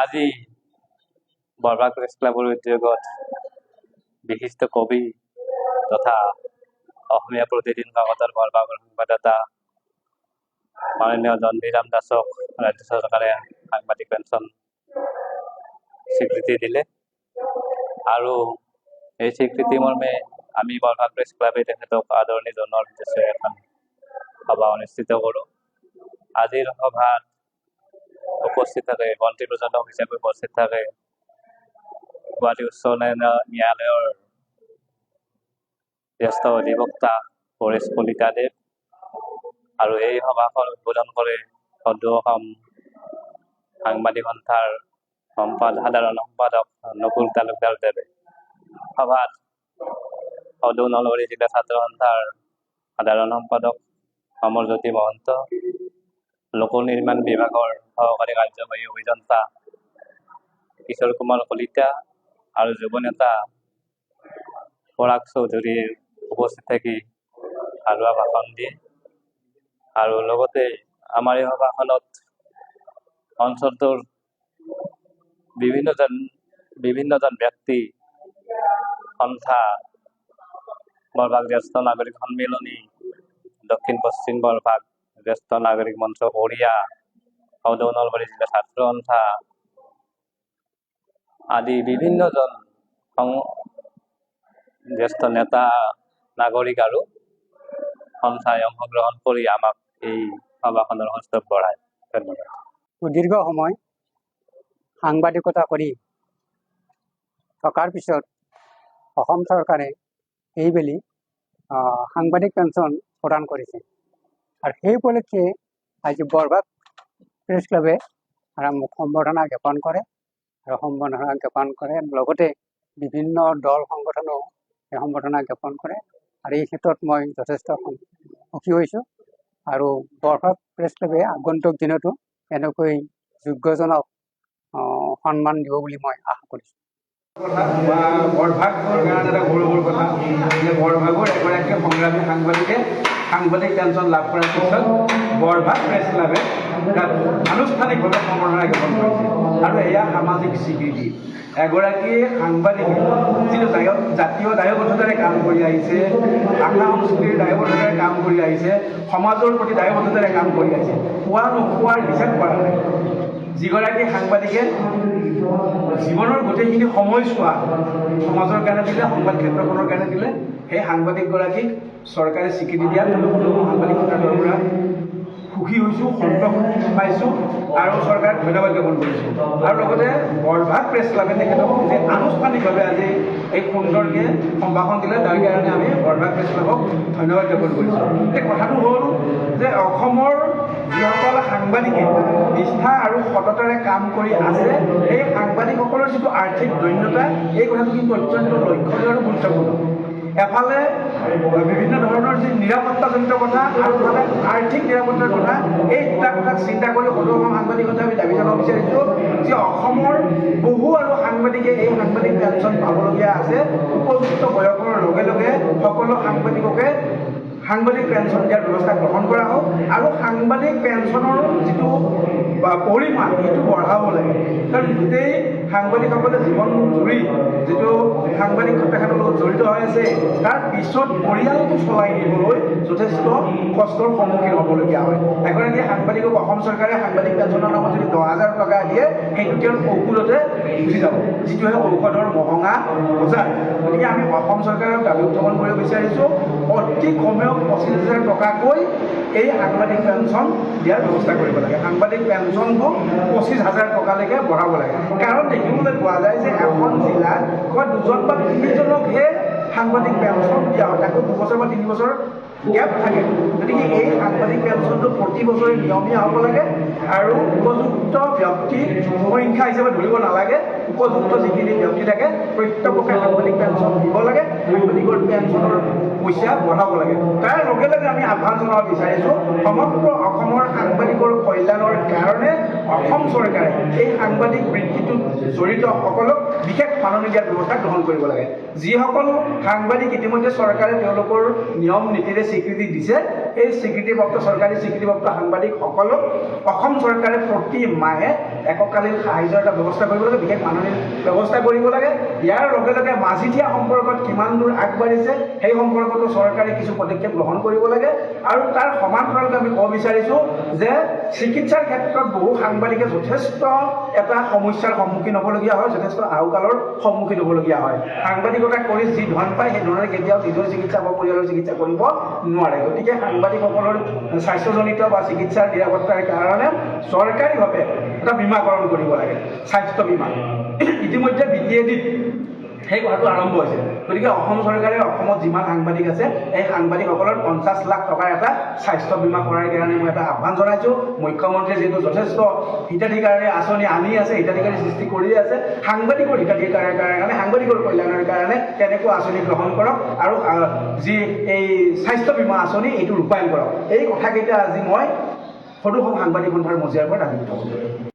আজি বৰভাগ প্ৰেছ ক্লাবৰ উদ্যোগত বিশিষ্ট কবি তথা অসমীয়া প্ৰতিদিন কাকতৰ বৰভাগৰ সংবাদদাতা মাননীয় জন্মীৰাম দাসক ৰাজ্য চৰকাৰে সাংবাদিক পেঞ্চন স্বীকৃতি দিলে আৰু এই স্বীকৃতি মৰ্মে আমি বৰভাগ প্ৰেছ ক্লাবে তেখেতক আদৰণি জনোৱাৰ উদ্দেশ্যে এখন সভা অনুষ্ঠিত কৰোঁ। আজিৰ সভাত উপস্থিত থাকে মন্ত্ৰী প্ৰযোজক হিচাপে উপস্থিত থাকে গুৱাহাটী উচ্চ ন্যায়ালয়ৰ জ্যেষ্ঠ অধিবক্তা পৰেশ কলিতাদেৱ আৰু এই সভাখন উদ্বোধন কৰে সদৌ অসম সাংবাদিক সন্থাৰ সাধাৰণ সম্পাদক নকুল তালুকদাৰ দেৱে। সভাত সদৌ নলবাৰী জিলা ছাত্ৰ সন্থাৰ সাধাৰণ সম্পাদক অমৰজ্যোতি মহন্ত, লোক নিৰ্মাণ বিভাগৰ সহকাৰী কাৰ্যবাহী অভিযন্তা কিশোৰ কুমাৰ কলিতা আৰু যুৱ নেতা পৰাগ চৌধুৰীৰ উপস্থিত থাকি সাৰুৱা ভাষণ দিয়ে। আৰু লগতে আমাৰ এই সভাখনত অঞ্চলটোৰ বিভিন্নজন ব্যক্তি, সন্থা, বৰভাগ জ্যেষ্ঠ নাগৰিক সন্মিলনী, দক্ষিণ পশ্চিম বৰভাগ জ্যেষ্ঠ নাগৰিক মঞ্চ বৰিয়া, সদৌ নলবাৰী জিলা ছাত্ৰ সন্থা আদি বিভিন্নজন জ্যেষ্ঠ নেতা, নাগৰিক আৰু সন্থাই অংশগ্ৰহণ কৰি আমাক এই সভাখনৰ সুযোগ বঢ়ায়। ধন্যবাদ। সুদীৰ্ঘ সময় সাংবাদিকতা কৰি থকাৰ পিছত অসম চৰকাৰে এইবেলি সাংবাদিক পেঞ্চন প্ৰদান কৰিছে আৰু সেই উপলক্ষে আজি বৰভাগ প্ৰেছ ক্লাবে মোক সম্বৰ্ধনা জ্ঞাপন কৰে লগতে বিভিন্ন দল সংগঠনেও এই সম্বৰ্ধনা জ্ঞাপন কৰে আৰু এই ক্ষেত্ৰত মই যথেষ্ট সুখী হৈছোঁ আৰু বৰভাগ প্ৰেছ ক্লাবে আগন্তুক দিনতো এনেকৈ যোগ্যজনক সন্মান দিব বুলি মই আশা কৰিছোঁ। বৰভাগৰ কাৰণে এটা গৌৰৱৰ কথা যে বৰভাগৰ এগৰাকী সংগ্ৰামী সাংবাদিকে সাংবাদিক পেঞ্চন লাভ কৰাৰ পিছত বৰভাগ প্ৰেছ ক্লাবে তাত আনুষ্ঠানিকভাৱে সম্বৰ্ধনা জ্ঞাপন কৰিছে আৰু এয়া সামাজিক স্বীকৃতি। এগৰাকী সাংবাদিকে যিটো জাতীয় দায়বদ্ধতাৰে কাম কৰি আহিছে, ভাষা সংস্কৃতিৰ দায়বদ্ধতাৰে কাম কৰি আহিছে, সমাজৰ প্ৰতি দায়বদ্ধতাৰে কাম কৰি আহিছে, পোৱা নোপোৱাৰ হিচাপ কৰা নাই। যিগৰাকী সাংবাদিকে জীৱনৰ গোটেইখিনি সময়ছোৱা সমাজৰ কাৰণে দিলে, সংবাদ ক্ষেত্ৰখনৰ কাৰণে দিলে, সেই সাংবাদিকগৰাকীক চৰকাৰে স্বীকৃতি দিয়াত সাংবাদিক সন্থাৰ পৰা সুখী হৈছোঁ, সন্তোষ পাইছোঁ আৰু চৰকাৰক ধন্যবাদ জ্ঞাপন কৰিছোঁ। আৰু লগতে বৰভাগ প্ৰেছ ক্লাবে তেখেতক যে আনুষ্ঠানিকভাৱে আজি এই সুন্দৰকৈ সম্ভাষণ দিলে তাৰ কাৰণে আমি বৰভাগ প্ৰেছ ক্লাবক ধন্যবাদ জ্ঞাপন কৰিছোঁ। এই কথাটো হ'ল যে অসমৰ যিসকল সাংবাদিকে নিষ্ঠা আৰু সততাৰে কাম কৰি আছে, সেই সাংবাদিকসকলৰ যিটো আৰ্থিক দৈন্যতা, এই কথাটো কিন্তু অত্যন্ত লক্ষণীয় আৰু গুৰুত্বপূৰ্ণ। এফালে বিভিন্ন ধৰণৰ যি নিৰাপত্তাজনিত কথা আৰু ইফালে আৰ্থিক নিৰাপত্তাৰ কথা, এই দুটা কথাক চিন্তা কৰি সদৌ অসম সাংবাদিক সন্থাই আমি দাবী জনাব বিচাৰিছোঁ যে অসমৰ বহু আৰু সাংবাদিকে এই সাংবাদিক পেঞ্চন পাবলগীয়া আছে। উপযুক্ত বয়সৰ লগে লগে সকলো সাংবাদিককে সাংবাদিক পেঞ্চন দিয়াৰ ব্যৱস্থা গ্ৰহণ কৰা হওক আৰু সাংবাদিক পেঞ্চনৰ যিটো পৰিমাণ সেইটো বঢ়াব লাগে। কাৰণ গোটেই সাংবাদিকসকলে জীৱন জুৰি যিটো সাংবাদিক পেশাটোৰ লগত জড়িত হৈ আছে, তাৰ পিছত পৰিয়ালটো চলাই নিবলৈ যথেষ্ট কষ্টৰ সন্মুখীন হ'বলগীয়া হয়। এগৰাকী সাংবাদিকক অসম চৰকাৰে সাংবাদিক পেঞ্চনৰ নামত যদি 10,000 টকা দিয়ে, সেইটো তেওঁৰ ঔষধতে গুচি যাব, যিটোহে ঔষধৰ মহঙা বজাৰ। গতিকে আমি অসম চৰকাৰক দাবী উত্থাপন কৰিব বিচাৰিছোঁ অতি কমেও 25,000 টকাকৈ এই সাংবাদিক পেঞ্চন দিয়াৰ ব্যৱস্থা কৰিব লাগে। সাংবাদিক পেঞ্চনটো 25,000 টকালৈকে বঢ়াব লাগে। কাৰণ দেখিবলৈ পোৱা যায় যে এখন জিলাত ক'ৰবাত 2জন বা 3জনকহে সাংবাদিক পেঞ্চন দিয়া হয়, তাকো 2 বছৰ বা 3 বছৰ গেপ থাকে। গতিকে এই সাংবাদিক পেঞ্চনটো প্ৰতি বছৰে নিয়মীয়া হ'ব লাগে আৰু উপযুক্ত ব্যক্তিৰ সংখ্যা হিচাপে ধৰিব নালাগে। উপযুক্ত যিখিনি ব্যক্তি থাকে প্ৰত্যেককে সাংবাদিক পেঞ্চন দিব লাগে, সাংবাদিকৰ পেঞ্চনৰ পইচা বঢ়াব লাগে। তাৰ লগে লগে আমি আহ্বান জনাব বিচাৰিছোঁ সমগ্ৰ অসমৰ সাংবাদিকৰ কল্যাণৰ কাৰণে অসম চৰকাৰে এই সাংবাদিক বৃত্তিটোত জড়িত সকলক বিশেষ মাননি দিয়াৰ ব্যৱস্থা গ্ৰহণ কৰিব লাগে। যিসকল সাংবাদিক ইতিমধ্যে চৰকাৰে তেওঁলোকৰ নিয়ম নীতিৰে স্বীকৃতি দিছে, এই স্বীকৃতিপ্ৰাপ্ত চৰকাৰী স্বীকৃতিপ্ৰাপ্ত সাংবাদিকসকলক অসম চৰকাৰে প্ৰতি মাহে এককালীন সাহায্যৰ এটা ব্যৱস্থা কৰিব লাগে, বিশেষ মাননীৰ ব্যৱস্থা কৰিব লাগে। ইয়াৰ লগে লগে মাজিথিয়া সম্পৰ্কত কিমান দূৰ আগবাঢ়িছে সেই সম্পৰ্কতো চৰকাৰে কিছু পদক্ষেপ গ্ৰহণ কৰিব লাগে। আৰু তাৰ সমান্তৰালকৈ আমি ক'ব বিচাৰিছোঁ যে চিকিৎসাৰ ক্ষেত্ৰত বহু সাংবাদিকে যথেষ্ট এটা সমস্যাৰ সন্মুখীন হ'বলগীয়া হয়, যথেষ্ট আহুকালৰ সন্মুখীন হ'বলগীয়া হয়। সাংবাদিকতা কৰি যি ধন পায় সেই ধৰণে কেতিয়াও নিজৰ চিকিৎসা বা পৰিয়ালৰ চিকিৎসা কৰিব নোৱাৰে। গতিকে সাংবাদিকসকলৰ স্বাস্থ্যজনিত বা চিকিৎসাৰ নিৰাপত্তাৰ কাৰণে চৰকাৰীভাৱে এটা বীমাকৰণ কৰিব লাগে, স্বাস্থ্য বীমা। ইতিমধ্যে BTADত সেই কথাটো আৰম্ভ হৈছে। গতিকে অসম চৰকাৰে অসমত যিমান সাংবাদিক আছে এই সাংবাদিকসকলৰ 50 লাখ টকাৰ এটা স্বাস্থ্য বীমা কৰাৰ কাৰণে মই এটা আহ্বান জনাইছোঁ। মুখ্যমন্ত্ৰীয়ে যিহেতু যথেষ্ট হিতাধিকাৰী আঁচনি আনি আছে, হিতাধিকাৰী সৃষ্টি কৰি আছে, সাংবাদিকৰ হিতাধিকাৰীৰ কাৰণে, সাংবাদিকৰ কল্যাণৰ কাৰণে তেনেকুৱা আঁচনি গ্ৰহণ কৰক আৰু যি এই স্বাস্থ্য বীমা আঁচনি এইটো ৰূপায়ণ কৰক। এই কথাকেইটা আজি মই সদৌ অসম সাংবাদিক সন্থাৰ মজিয়াৰ পৰা দাবী উঠাব।